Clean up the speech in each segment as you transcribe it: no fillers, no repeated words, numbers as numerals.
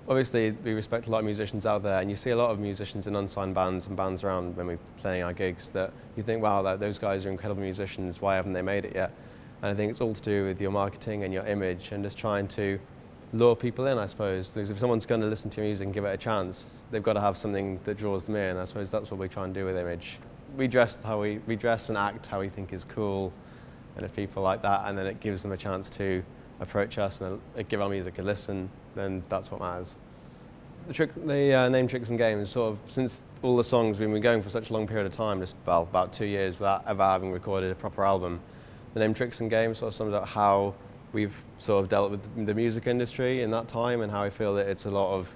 Obviously, we respect a lot of musicians out there, and you see a lot of musicians in unsigned bands and bands around when we're playing our gigs that you think, wow, those guys are incredible musicians, why haven't they made it yet? And I think it's all to do with your marketing and your image and just trying to lure people in, I suppose. Because if someone's going to listen to your music and give it a chance, they've got to have something that draws them in. I suppose that's what we try and do with image. We dress and act how we think is cool, and if people like that, and then it gives them a chance to approach us and give our music a listen, then that's what matters. The name Tricks and Games, sort of, since all the songs we've been going for such a long period of time, just about 2 years without ever having recorded a proper album, the name Tricks and Games sort of sums up how we've sort of dealt with the music industry in that time, and how we feel that it's a lot of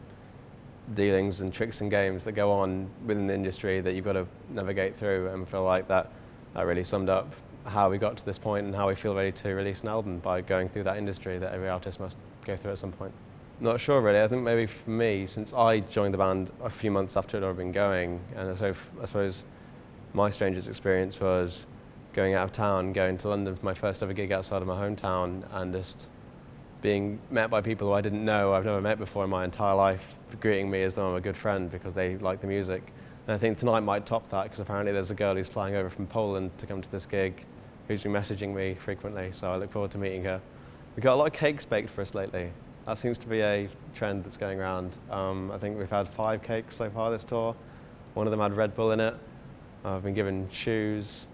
dealings and tricks and games that go on within the industry that you've got to navigate through, and feel like that really summed up how we got to this point and how we feel ready to release an album by going through that industry that every artist must go through at some point. Not sure really. I think maybe for me, since I joined the band a few months after it had already been going, and so I suppose my strangest experience was going out of town, going to London for my first ever gig outside of my hometown, and just being met by people who I didn't know, I've never met before in my entire life, greeting me as though I'm a good friend because they like the music. And I think tonight might top that, because apparently there's a girl who's flying over from Poland to come to this gig who's been messaging me frequently, so I look forward to meeting her. We've got a lot of cakes baked for us lately. That seems to be a trend that's going around. I think we've had 5 cakes so far this tour. One of them had Red Bull in it. I've been given shoes.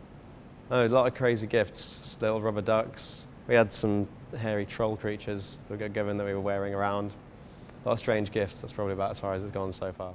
Oh, a lot of crazy gifts, little rubber ducks. We had some hairy troll creatures that we got given that we were wearing around. A lot of strange gifts. That's probably about as far as it's gone so far.